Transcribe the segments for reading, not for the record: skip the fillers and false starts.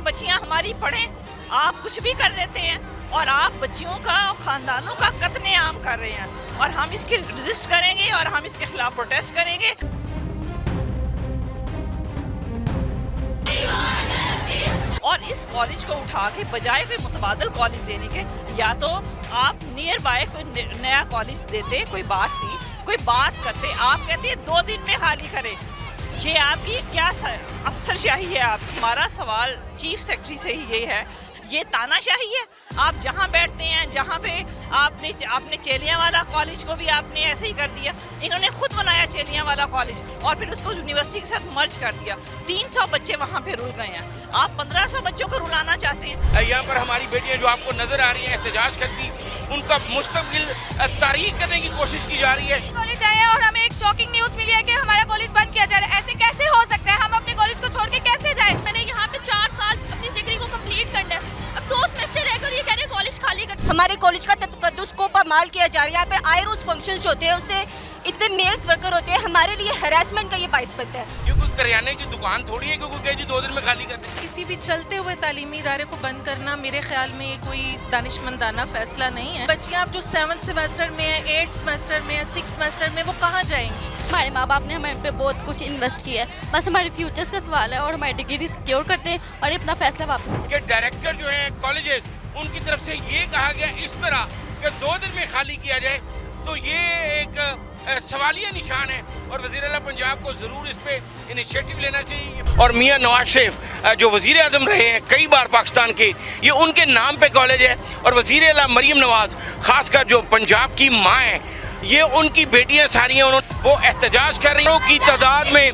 बच्चियां हमारी पढ़ें, आप कुछ भी कर देते हैं और आप बच्चियों का, खानदानों का कत्ले आम कर रहे हैं और हम इसकी रेजिस्ट करेंगे और हम इसके खिलाफ प्रोटेस्ट करेंगे। और इस कॉलेज को उठा के बजाय कोई मुतबादल कॉलेज देने के, या तो आप नियर बाय कोई नया कॉलेज देते, कोई बात करते। आप कहते हैं 2 दिन में खाली करें। ये आपकी क्या अफसरशाही है? हमारा सवाल चीफ सेक्रेटरी से ही ये है, ये तानाशाही है। आप जहाँ बैठते हैं, जहाँ पे आपने चेलियाँ वाला कॉलेज को भी आपने ऐसे ही कर दिया। इन्होंने खुद बनाया चेलियाँ वाला कॉलेज और फिर उसको यूनिवर्सिटी के साथ मर्ज कर दिया। 300 बच्चे वहाँ पे रुल गए हैं, आप 1500 बच्चों को रुलाना चाहते हैं। यहाँ पर हमारी बेटियाँ जो आपको नजर आ रही हैं एहतजाज करती, उनका मुस्तकिल तारीख करने की कोशिश की जा रही है। कॉलेज आए हैं और हमें एक शॉकिंग न्यूज मिली है कि हमारा कॉलेज बंद किया जा रहा है। ऐसे कैसे हो सकता है? हम अपने कॉलेज को छोड़ के कैसे जाए? मैंने यहाँ पे 4 साल अपनी डिग्री को कंप्लीट करना है, अब 2 सेमेस्टर रहकर ये कह रहे हैं कॉलेज खाली कर। हमारे कॉलेज का तकद्दुस को पामाल किया जा रहा है। यहाँ पे आए रोज फंक्शंस होते हैं, उससे इतने मेल्स वर्कर होते हैं, हमारे लिए हैरेसमेंट का ये बाइस बनता है। क्योंकि करियाने की दुकान थोड़ी है क्योंकि जी 2 दिन में खाली कर दें। किसी भी चलते हुए तालीमी इदारे को बंद करना मेरे ख्याल में ये कोई दानिशमंदाना फैसला नहीं है। बच्चियाँ अब जो 7th सेमेस्टर में है, 8th सेमेस्टर में है, 6th सेमेस्टर में, वो कहाँ जाएंगी? हमारे माँ बाप ने हमारे पे बहुत कुछ इन्वेस्ट किया है, बस हमारे फ्यूचर्स का सवाल है और हमारी डिग्री सिक्योर करते हैं और ये अपना फैसला वापस लें। कि डायरेक्टर जो है कॉलेजेस, उनकी तरफ से ये कहा गया इस तरह कि 2 दिन में खाली किया जाए, तो ये एक सवालिया निशान है और वज़ीर आला पंजाब को ज़रूर इस पे इनिशिएटिव लेना चाहिए। और मियां नवाज शरीफ जो वज़ीर आज़म रहे हैं कई बार पाकिस्तान के, ये उनके नाम पे कॉलेज है और वज़ीर आला मरीम नवाज खासकर जो पंजाब की माँ है, ये उनकी बेटियां सारी हैं, वो एहतजाज कर रही हैं। की तादाद में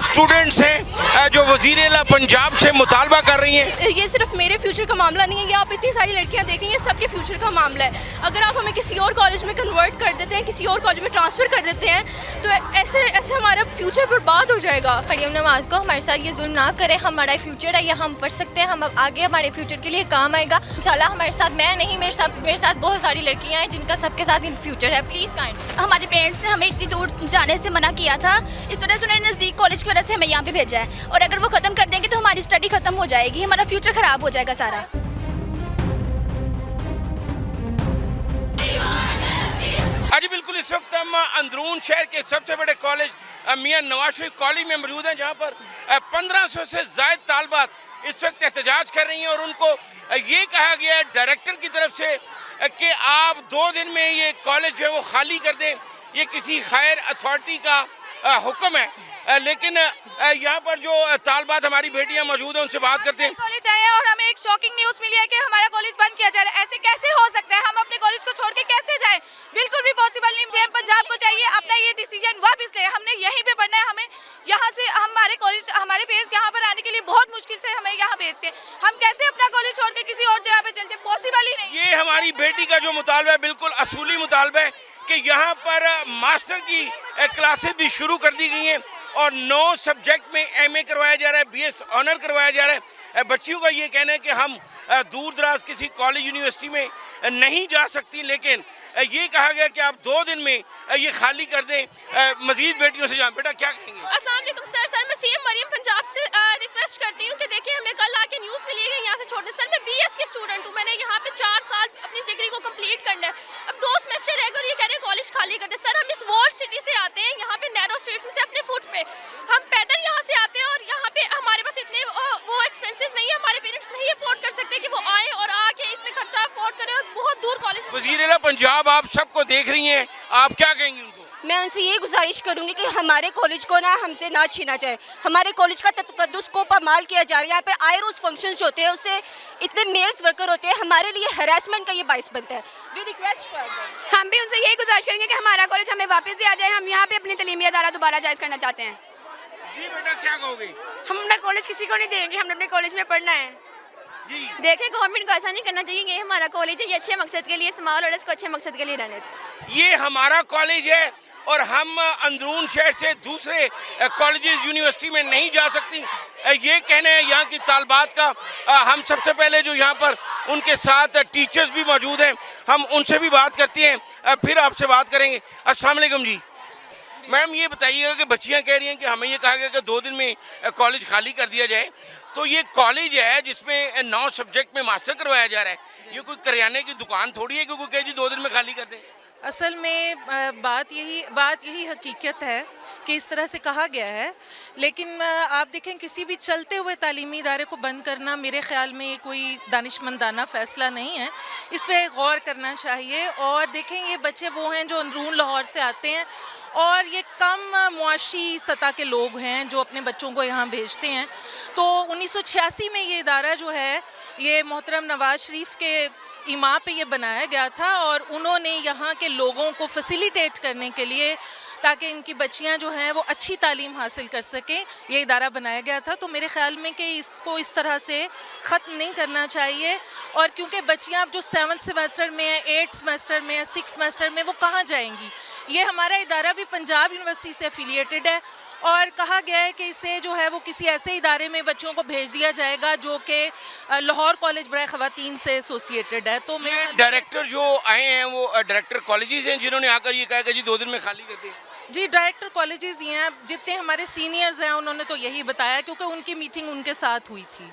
स्टूडेंट्स हैं जो वज़ीर आला पंजाब से मुतालबा कर रही हैं। ये सिर्फ मेरे फ्यूचर का मामला नहीं है, ये आप इतनी सारी लड़कियां देखेंगे, सबके फ्यूचर का मामला है। अगर आप हमें किसी और कॉलेज में कन्वर्ट कर देते हैं, किसी और कॉलेज में ट्रांसफ़र कर देते हैं, तो ऐसे हमारा फ्यूचर बर्बाद हो जाएगा। मरीम नवाज को हमारे साथ ये जुल्म ना करे, हमारा फ्यूचर है, ये हम पढ़ सकते हैं, हम अब आगे हमारे फ्यूचर के लिए काम आएगा इंशाल्लाह। हमारे साथ मैं नहीं, मेरे साथ बहुत सारी लड़कियाँ हैं जिनका सबके साथ इन फ्यूचर है। प्लीज़ हमारे पेरेंट्स ने हमें इतनी दूर जाने से मना किया था, इस वजह से उन्होंने नज़दीक कॉलेज की वजह से हमें यहाँ पे भेजा है और अगर वो ख़त्म कर देंगे तो हमारी स्टडी ख़त्म हो जाएगी, हमारा फ्यूचर ख़राब हो जाएगा सारा। आज बिल्कुल इस वक्त हम अंदरून शहर के सबसे बड़े कॉलेज मियां नवाज शरीफ कॉलेज में मौजूद हैं, जहाँ पर 1500 से ज़ायद तालबात इस वक्त एहतजाज कर रही हैं और उनको ये कहा गया है डायरेक्टर की तरफ से कि आप 2 दिन में ये कॉलेज जो है वो खाली कर दें। ये किसी खैर अथॉरिटी का हुक्म है, लेकिन यहाँ पर जो तालबात हमारी बेटियाँ मौजूद हैं उनसे बात करते हैं। कॉलेज आए हैं और हमें एक शॉकिंग न्यूज मिली है कि हमारा कॉलेज बंद किया जा रहा है। ऐसे कैसे हो सकता है? हम अपने कॉलेज को छोड़ के कैसे जाएं? बिल्कुल भी पॉसिबल नहीं। सीएम पंजाब को चाहिए अपना ये डिसीजन वापस ले, हमने यहीं पे पढ़ना है, हमें यहाँ से हमारे कॉलेज, हमारे पेरेंट्स यहाँ पर आने के लिए बहुत मुश्किल से हमें यहाँ भेजते, हम कैसे अपना कॉलेज छोड़ के किसी और जगह पे चलते? पॉसिबल ही नहीं। ये हमारी बेटी का जो मुतालबा है बिल्कुल असूली मुतालबा है कि यहाँ पर मास्टर की क्लासेस भी शुरू कर दी गई हैं और 9 सब्जेक्ट में MA करवाया जा रहा है, BS ऑनर करवाया जा रहा है। बच्चियों का ये कहना है कि हम दूर दराज किसी कॉलेज यूनिवर्सिटी में नहीं जा सकती, लेकिन ये कहा गया कि आप 2 दिन में ये खाली कर दें। मजीद बेटियों से जान, बेटा क्या कहेंगे? अस्सलाम वालेकुम सर, मैं सीएम मरीम पंजाब से रिक्वेस्ट करती हूँ कि देखिए हमें कल आके न्यूज़ मिली है यहाँ से छोड़ने। सर मैं BS के स्टूडेंट हूँ, मैंने यहाँ पे 4 साल अपनी डिग्री को कंप्लीट करना है, अब 2 सेमेस्टर रहकर ये कह रहे हैं कॉलेज खाली कर दे। सर हम इस वर्ल्ड सिटी से आते हैं, यहाँ पे नैरो स्ट्रीट्स में से अपने फुट पे हम पैदल यहाँ से आते हैं और यहाँ पे हमारे पास इतने वो एक्सपेंसेस नहीं है, हमारे पेरेंट्स नहीं अफोर्ड कर सकते कि वो आए और आके इतने खर्चा अफोर्ड करें और बहुत दूर कॉलेज। वज़ीर आला पंजाब आप सबको देख रही हैं, आप क्या कहेंगी उनको? मैं उनसे ये गुजारिश करूंगी कि हमारे कॉलेज को ना हमसे ना छीना जाए। हमारे कॉलेज का तकद्दुस को पामाल किया जा रहा है। यहाँ पे आए रोज फंक्शंस होते हैं, उससे इतने मेल्स वर्कर होते हैं, हमारे लिए हैरेसमेंट का ये बाइस बनता है। वी रिक्वेस्ट फॉर हम भी उनसे यही गुजारिश करेंगे कि हमारा कॉलेज हमें वापस दिया जाए, हम यहाँ पे अपनी तलीमी अदारा दोबारा जायज़ करना चाहते हैं। जी बेटा क्या कहोगे? हम अपना कॉलेज किसी को नहीं देंगे, हमने अपने कॉलेज में पढ़ना है। देखिए गवर्नमेंट को ऐसा नहीं करना चाहिए, ये हमारा कॉलेज है, ये अच्छे मकसद के लिए इस्तेमाल और इसको अच्छे मकसद के लिए रहने दें। ये हमारा कॉलेज है और हम अंदरून शहर से दूसरे कॉलेजेस यूनिवर्सिटी में नहीं जा सकती, ये कहना है यहाँ की तालबात का। हम सबसे पहले जो यहाँ पर उनके साथ टीचर्स भी मौजूद हैं, हम उनसे भी बात करते हैं, फिर आपसे बात करेंगे। अस्सलाम वालेकुम जी। मैम ये बताइएगा कि बच्चियाँ कह रही हैं कि हमें ये कहा गया कि 2 दिन में कॉलेज खाली कर दिया जाए, तो ये कॉलेज है जिसमें 9 सब्जेक्ट में मास्टर करवाया जा रहा है। ये कोई करियाने की दुकान थोड़ी है कि कोई कहे जी 2 दिन में खाली कर दें। असल में बात यही हकीकत है कि इस तरह से कहा गया है, लेकिन आप देखें किसी भी चलते हुए तालीमी इदारे को बंद करना मेरे ख्याल में ये कोई दानिशमंदाना फ़ैसला नहीं है। इस पे गौर करना चाहिए। और देखें ये बच्चे वो हैं जो अंदरून लाहौर से आते हैं और ये कम मुआशी सतह के लोग हैं जो अपने बच्चों को यहाँ भेजते हैं। तो 1986 में ये इदारा जो है ये मोहतरम नवाज शरीफ के इमा पे ये बनाया गया था और उन्होंने यहाँ के लोगों को फैसिलिटेट करने के लिए ताकि इनकी बच्चियाँ जो हैं वो अच्छी तालीम हासिल कर सकें ये इदारा बनाया गया था। तो मेरे ख़्याल में कि इसको इस तरह से ख़त्म नहीं करना चाहिए। और क्योंकि बच्चियाँ अब जो 7th सेमेस्टर में है, 8th सेमेस्टर में है, 6th सेमेस्टर में, वो कहाँ जाएंगी? ये हमारा इदारा भी पंजाब यूनिवर्सिटी से एफिलिएटेड है और कहा गया है कि इसे जो है वो किसी ऐसे इदारे में बच्चों को भेज दिया जाएगा जो कि लाहौर कॉलेज बराए ख़वातीन से एसोसिएटेड है। तो ये डायरेक्टर जो आए हैं वो डायरेक्टर कॉलेजेस हैं जिन्होंने आकर ये कहा कि जी 2 दिन में खाली कर दें। जी, डायरेक्टर कॉलेजेस ये हैं, जितने हमारे सीनियर्स हैं उन्होंने तो यही बताया क्योंकि उनकी मीटिंग उनके साथ हुई थी।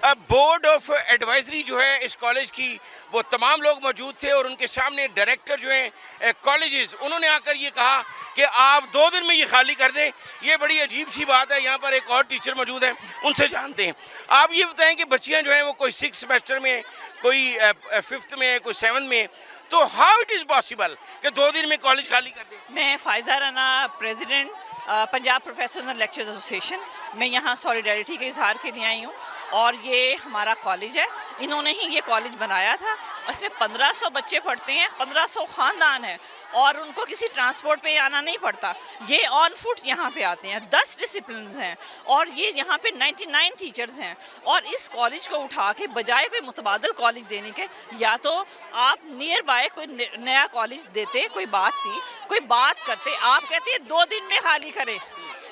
बोर्ड ऑफ एडवाइजरी जो है इस कॉलेज की वो तमाम लोग मौजूद थे और उनके सामने डायरेक्टर जो हैं कॉलेजेस उन्होंने आकर ये कहा कि आप 2 दिन में ये खाली कर दें। ये बड़ी अजीब सी बात है। यहाँ पर एक और टीचर मौजूद हैं, उनसे जानते हैं। आप ये बताएं कि बच्चियाँ जो हैं वो कोई 6th सेमेस्टर में, कोई 5th में, कोई 7th में, तो हाउ इट इज़ पॉसिबल कि 2 दिन में कॉलेज खाली कर दें? मैं Faiza Rana, president Punjab professors and lecturers association, मैं यहाँ सॉलिडारिटी के इजहार के लिए आई हूँ। और ये हमारा कॉलेज है, इन्होंने ही ये कॉलेज बनाया था। इसमें 1500 बच्चे पढ़ते हैं, 1500 ख़ानदान हैं और उनको किसी ट्रांसपोर्ट पे आना नहीं पड़ता। ये ऑन फुट यहाँ पे आते हैं। 10 डिसिप्लिन हैं और ये यहाँ पे 99 टीचर्स हैं। और इस कॉलेज को उठा के बजाय कोई मुतबादल कॉलेज देने के, या तो आप नियर बाय कोई नया कॉलेज देते, कोई बात करते। आप कहते हैं 2 दिन में खाली करें।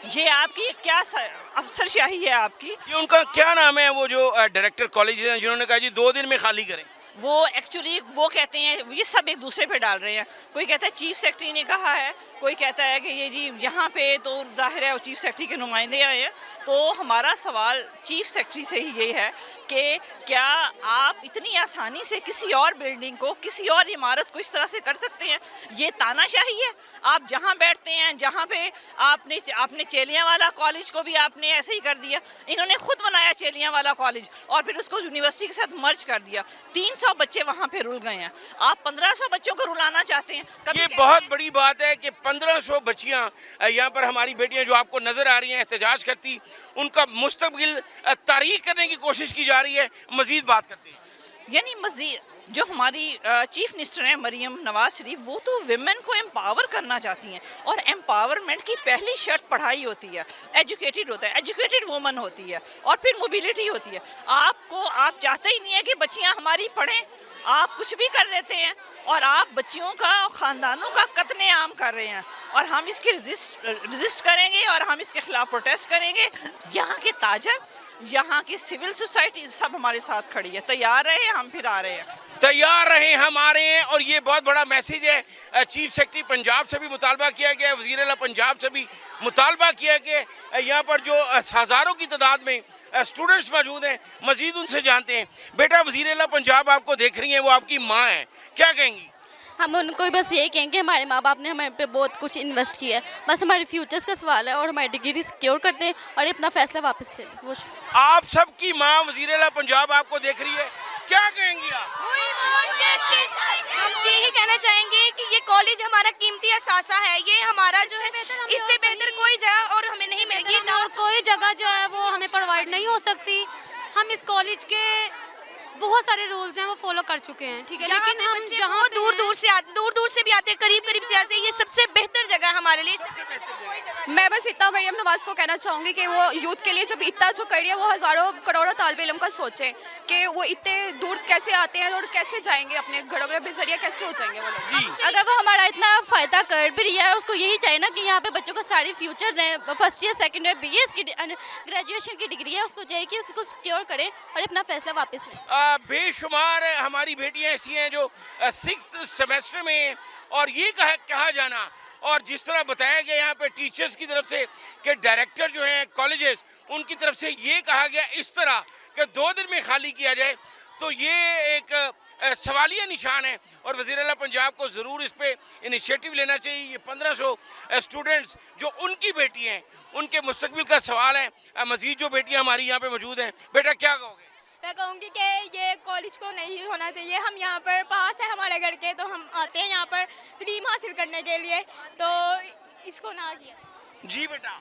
ये आपकी क्या अफसरशाही है आपकी? ये उनका क्या नाम है वो जो डायरेक्टर कॉलेज हैं जिन्होंने कहा जी 2 दिन में खाली करें? वो एक्चुअली वो कहते हैं, ये सब एक दूसरे पे डाल रहे हैं। कोई कहता है चीफ सेक्रेटरी ने कहा है, कोई कहता है कि ये जी यहाँ पे तो जाहिर है वो चीफ सेक्रेटरी के नुमाइंदे आए हैं। तो हमारा सवाल चीफ सेक्रेटरी से ही ये है कि क्या आप इतनी आसानी से किसी और बिल्डिंग को, किसी और इमारत को इस तरह से कर सकते हैं? ये तानाशाही है। आप जहाँ बैठते हैं, जहाँ पे आपने चेलियाँ वाला कॉलेज को भी आपने ऐसे ही कर दिया। इन्होंने खुद बनाया चेलियाँ वाला कॉलेज और फिर उसको यूनिवर्सिटी के साथ मर्ज कर दिया। 300 बच्चे वहाँ पे रुल गए हैं। आप 1500 बच्चों को रुलाना चाहते हैं। ये बहुत बड़ी बात है कि 1500 बच्चियाँ यहाँ पर हमारी बेटियाँ जो आपको नजर आ रही हैं एहतजाज करती, उनका मुस्तकबिल तारीख करने की कोशिश की जा रही है। मजीद बात करते हैं, यानी मजीद जो हमारी चीफ मिनिस्टर हैं मरियम नवाज शरीफ, वो तो विमेन को एम्पावर करना चाहती हैं और एम्पावरमेंट की पहली शर्त पढ़ाई होती है, एजुकेटेड होता है, एजुकेटेड वुमन होती है और फिर मोबिलिटी होती है। आप चाहते ही नहीं है कि बच्चियां हमारी पढ़ें, आप कुछ भी कर देते हैं और आप बच्चियों का, ख़ानदानों का कत्ले आम कर रहे हैं। और हम इसके रजिस्ट करेंगे और हम इसके खिलाफ प्रोटेस्ट करेंगे। यहाँ के ताजर, यहाँ की सिविल सोसाइटी सब हमारे साथ खड़ी है। तैयार रहे, हम फिर आ रहे हैं। तैयार रहे, हम आ रहे हैं। और ये बहुत बड़ा मैसेज है। चीफ सेक्रेटरी पंजाब से भी मुतालबा किया गया, वज़ीर आला पंजाब से भी मुतालबा किया गया। यहाँ पर जो हज़ारों की तादाद में स्टूडेंट्स मौजूद हैं, मजीद उनसे जानते हैं। बेटा, वज़ीर आला पंजाब आपको देख रही हैं, वो आपकी माँ हैं, क्या कहेंगी? हम उनको बस यही कहेंगे, हमारे माँ बाप ने हमारे पे बहुत कुछ इन्वेस्ट किया है। बस हमारे फ्यूचर्स का सवाल है और हमारी डिग्री सिक्योर करते हैं और अपना फैसला वापस ले लें। वो आप सबकी माँ वज़ीर आला पंजाब आपको देख रही है, क्या कहेंगी आप? हम यही कहना चाहेंगे कि ये कॉलेज हमारा कीमती असासा है। ये हमारा जो है, इससे बेहतर कोई जगह और हमें नहीं मिलेगी। कोई जगह जो है वो हमें प्रोवाइड नहीं हो सकती। हम इस कॉलेज के बहुत सारे रूल्स हैं वो फॉलो कर चुके हैं, ठीक है, लेकिन हम जहाँ दूर दूर से भी आते हैं, करीब से आते हैं। ये सबसे बेहतर जगह है हमारे लिए। मैं बस इतना मरियम नवाज को कहना चाहूँगी कि वो यूथ के लिए जब इतना जो कर रही है, वो हज़ारों करोड़ों तालिब इल्म का सोचें कि वो इतने दूर कैसे आते हैं और कैसे जाएंगे, अपने घरों के बेजरिया कैसे हो जाएंगे वो लोग। अगर वो हमारा इतना फ़ायदा कर भी रही है, उसको यही चाहिए ना कि यहाँ पे बच्चों को सारे फ्यूचर्स हैं। First year, second year, BS की ग्रेजुएशन की डिग्री है, उसको चाहिए कि उसको सिक्योर करें और अपना फैसला वापस लें। बेशुमार हमारी बेटियां ऐसी हैं जो 6th सेमेस्टर में, और ये कहा जाना और जिस तरह बताया गया यहाँ पे टीचर्स की तरफ से कि डायरेक्टर जो हैं कॉलेजेस उनकी तरफ से ये कहा गया इस तरह कि 2 दिन में खाली किया जाए, तो ये एक सवालिया निशान है और वज़ीर आला पंजाब को ज़रूर इस पे इनिशिएटिव लेना चाहिए। ये 1500 स्टूडेंट्स जो उनकी बेटी हैं उनके मुस्तकबिल का सवाल है। मज़ीद जो बेटियां हमारी यहाँ पे मौजूद हैं, बेटा क्या कहोगे? मैं कहूँगी कि ये कॉलेज को नहीं होना चाहिए। हम यहाँ पर पास है हमारे घर के, तो हम आते हैं यहाँ पर तालीम हासिल करने के लिए, तो इसको ना किया। जी बेटा।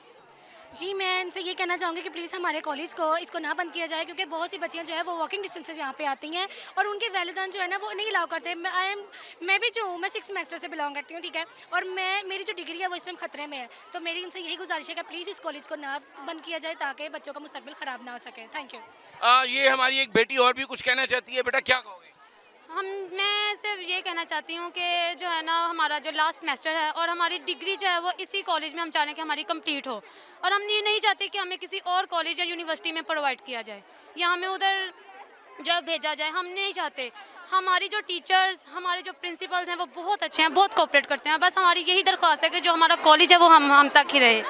जी मैं इनसे ये कहना चाहूँगी कि प्लीज़ हमारे कॉलेज को इसको ना बंद किया जाए, क्योंकि बहुत सी बच्चियाँ जो है वो वॉकिंग डिस्टेंस से यहाँ पे आती हैं और उनके वालिदैन जो है ना वो नहीं अलाउ करते। मैं भी जो हूँ, मैं 6th सेमेस्टर से बिलोंग करती हूँ, ठीक है, और मेरी जो डिग्री है वो इस टाइम खतरे में है। तो मेरी इनसे यही गुजारिश है कि प्लीज़ इस कॉलेज को ना बंद किया जाए ताकि बच्चों का मुस्तकबिल ख़राब ना हो सके। Thank you. ये हमारी एक बेटी और भी कुछ कहना चाहती है, बेटा क्या कहोगे? मैं सिर्फ ये कहना चाहती हूँ कि जो है ना हमारा जो लास्ट सेमेस्टर है और हमारी डिग्री जो है वो इसी कॉलेज में हम चाह रहे हैं कि हमारी कंप्लीट हो, और हम ये नहीं चाहते कि हमें किसी और कॉलेज या यूनिवर्सिटी में प्रोवाइड किया जाए या हमें उधर जब भेजा जाए। हम नहीं चाहते। हमारी जो टीचर्स, हमारे जो प्रिंसिपल्स हैं वो बहुत अच्छे हैं, बहुत कोऑपरेट करते हैं। बस हमारी यही दरख्वास्त है कि जो हमारा कॉलेज है वो हम तक ही रहे।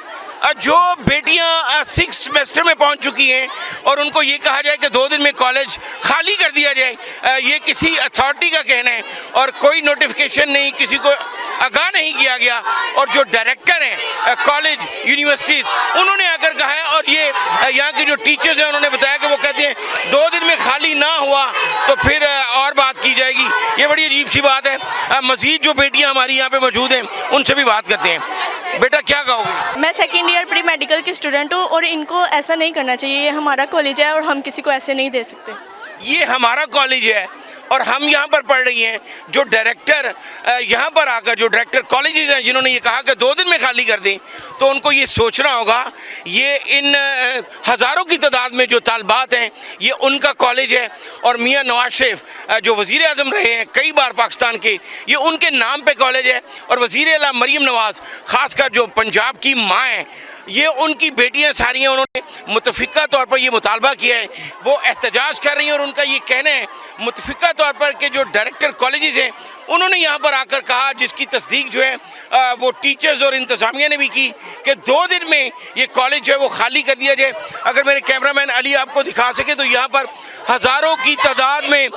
जो बेटियां 6th सेमेस्टर में पहुंच चुकी हैं और उनको ये कहा जाए कि 2 दिन में कॉलेज खाली कर दिया जाए, ये किसी अथॉरिटी का कहना है और कोई नोटिफिकेशन नहीं, किसी को आगाह नहीं किया गया। और जो डायरेक्टर हैं कॉलेज यूनिवर्सिटीज़, उन्होंने आकर कहा है, और ये यहाँ के जो टीचर्स हैं उन्होंने बताया कि वो कहते हैं 2 दिन में खाली ना हुआ तो फिर और बात की जाएगी। ये बड़ी अजीब सी बात है। मज़ीद जो बेटियाँ हमारी यहाँ पे मौजूद हैं उनसे भी बात करते हैं। बेटा क्या कहोगे? मैं 2nd ईयर प्री मेडिकल की स्टूडेंट हूँ और इनको ऐसा नहीं करना चाहिए। ये हमारा कॉलेज है और हम किसी को ऐसे नहीं दे सकते। ये हमारा कॉलेज है और हम यहाँ पर पढ़ रही हैं। जो डायरेक्टर यहाँ पर आकर, जो डायरेक्टर कॉलेजेस हैं जिन्होंने ये कहा कि 2 दिन में खाली कर दें, तो उनको ये सोचना होगा ये इन हज़ारों की तादाद में जो तालबात हैं ये उनका कॉलेज है। और मियाँ नवाज शरीफ जो वज़ीर आज़म रहे हैं कई बार पाकिस्तान के, ये उनके नाम पे कॉलेज है। और वज़ीर आला मरीम नवाज़ ख़ासकर जो पंजाब की माँ हैं, ये उनकी बेटियां सारी हैं, उन्होंने मुतफ़िका तौर पर ये मुतालबा किया है, वो एहतजाज कर रही हैं। और उनका ये कहना है मुतफ़िका तौर पर कि जो डायरेक्टर कॉलेजेस हैं उन्होंने यहाँ पर आकर कहा, जिसकी तस्दीक जो है वो टीचर्स और इंतज़ामिया ने भी की, कि 2 दिन में ये कॉलेज जो है वो खाली कर दिया जाए। अगर मेरे कैमरामैन अली आपको दिखा सके तो यहाँ पर हज़ारों की तादाद में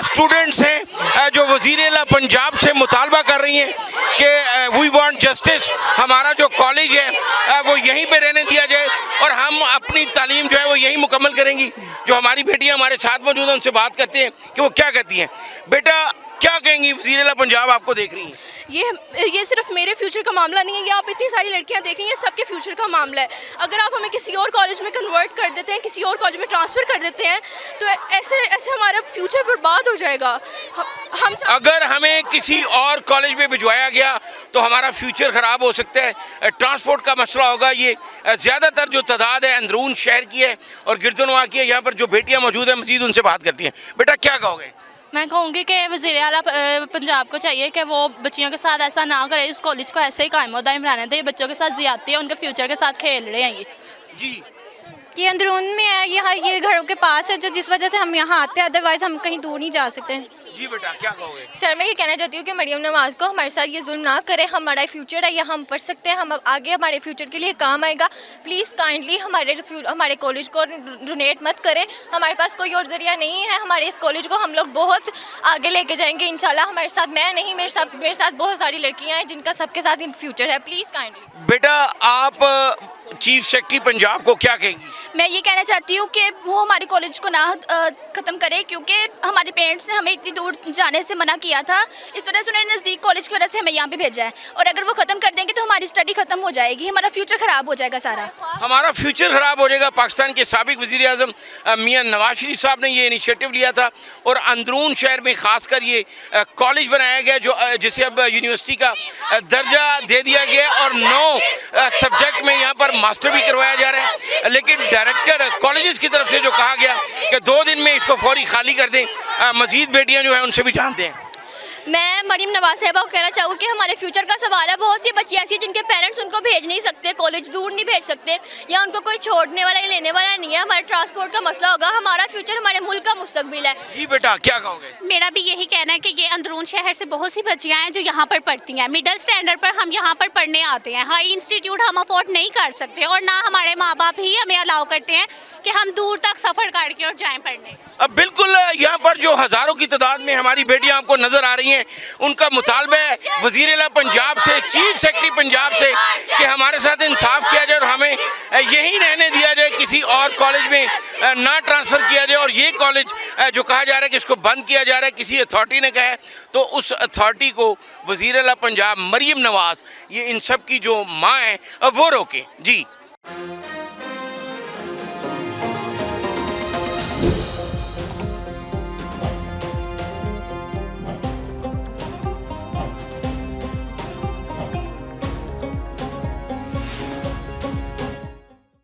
स्टूडेंट्स हैं जो वज़ीर आला पंजाब से मुतालबा कर रही हैं कि वी वांट जस्टिस, हमारा जो कॉलेज है वो यहीं पे रहने दिया जाए और हम अपनी तालीम जो है वो यहीं मुकम्मल करेंगी। जो हमारी बेटियां हमारे साथ मौजूद हैं उनसे बात करते हैं कि वो क्या कहती हैं। बेटा क्या कहेंगी? वज़ीर आला पंजाब आपको देख रही हैं। ये सिर्फ मेरे फ्यूचर का मामला नहीं है, ये आप इतनी सारी लड़कियां देख रही हैं, सबके फ्यूचर का मामला है। अगर आप हमें किसी और कॉलेज में कन्वर्ट कर देते हैं, किसी और कॉलेज में ट्रांसफ़र कर देते हैं, तो ऐसे हमारा फ्यूचर बर्बाद हो जाएगा। हम अगर हमें किसी और कॉलेज में भिजवाया गया तो हमारा फ्यूचर ख़राब हो सकता है, ट्रांसपोर्ट का मसला होगा। ये ज़्यादातर जो तादाद है अंदरून शहर की है और गिरदनवा की है। यहाँ पर जो बेटियाँ मौजूद हैं मज़ीद उनसे बात करती हैं। बेटा क्या कहोगे? मैं कहूँगी कि वज़ीर आला पंजाब को चाहिए कि वो बच्चियों के साथ ऐसा ना करे, इस कॉलेज को ऐसे ही कायम दायम रहने दे। बच्चों के साथ ज़्यादती है, उनके फ्यूचर के साथ खेल रहे हैं। जी ये अंदरून में है, ये घरों के पास है, जो जिस वजह से हम यहाँ आते हैं, अदरवाइज़ हम कहीं दूर नहीं जा सकते। जी बेटा क्या कहोगे? सर मैं ये कहना चाहती हूँ कि मरियम नवाज़ को हमारे साथ ये जुल्म ना करे। हमारा फ्यूचर है, या हम पढ़ सकते हैं, हम आगे हमारे फ्यूचर के लिए काम आएगा। प्लीज़ काइंडली हमारे कॉलेज को डोनेट मत करें। हमारे पास कोई और ज़रिया नहीं है। हमारे इस कॉलेज को हम लोग बहुत आगे लेके जाएंगे इंशाल्लाह। हमारे साथ मैं नहीं, मेरे साथ बहुत सारी लड़कियाँ हैं जिनका सबके साथ इन फ्यूचर है। Please kindly. बेटा आप चीफ सेक्रेटरी पंजाब को क्या कहेंगी? मैं ये कहना चाहती हूँ कि वो हमारे कॉलेज को ना ख़त्म करे, क्योंकि हमारे पेरेंट्स ने हमें इतनी दूर जाने से मना किया था। इस वजह से उन्होंने नज़दीक कॉलेज की वजह से हमें यहाँ पे भेजा है, और अगर वो ख़त्म कर देंगे तो हमारी स्टडी ख़त्म हो जाएगी, हमारा फ्यूचर ख़राब हो जाएगा सारा। हमारा फ्यूचर ख़राब हो जाएगा। पाकिस्तान के साबिक वज़ीर आज़म मियाँ नवाज शरीफ साहब ने ये इनिशिएटिव लिया था और अंदरून शहर में ख़ासकर ये कॉलेज बनाया गया जो जिसे अब यूनिवर्सिटी का दर्जा दे दिया गया और 9 सब्जेक्ट में यहाँ पर मास्टर भी करवाया जा रहा है। लेकिन डायरेक्टर कॉलेजेस की तरफ से जो कहा गया कि 2 दिन में इसको फौरी खाली कर दें। मज़ीद बेटियाँ जो हैं उनसे भी जानते हैं। मैं मरीम नवाज साहिबा को कहना चाहूँगी कि हमारे फ्यूचर का सवाल है। बहुत सी बच्ची ऐसी हैं जिनके पेरेंट्स उनको भेज नहीं सकते, कॉलेज दूर नहीं भेज सकते, या उनको कोई छोड़ने वाला या लेने वाला नहीं है। हमारे ट्रांसपोर्ट का मसला होगा। हमारा फ्यूचर हमारे मुल्क का मुस्तकबिल है। जी बेटा, क्या कहोगे? मेरा भी यही कहना है कि ये अंदरून शहर से बहुत सी बच्चियां हैं जो यहाँ पर पढ़ती हैं। मिडिल स्टैंडर्ड पर हम यहाँ पर पढ़ने आते हैं। हाई इंस्टीट्यूट हम अफोर्ड नहीं कर सकते और ना हमारे माँ बाप ही हमें अलाउ करते हैं कि हम दूर तक सफ़र करके और जाएं पढ़ने। अब बिल्कुल यहाँ पर जो हज़ारों की तादाद में हमारी बेटियां आपको नज़र आ रही हैं, उनका मुतालबा है वज़ीर-ए-आला पंजाब से, चीफ सेक्रेटरी पंजाब से कि हमारे साथ इंसाफ किया जाए और हमें यहीं रहने दिया जाए, किसी और कॉलेज में ना ट्रांसफ़र किया जाए। और ये कॉलेज जो कहा जा रहा है कि इसको बंद किया जा रहा है, किसी अथॉरिटी ने कहा है, तो उस अथॉरिटी को वज़ीर-ए-आला पंजाब मरीम नवाज़, ये इन सब की जो माँ हैं, वो रोकें। जी।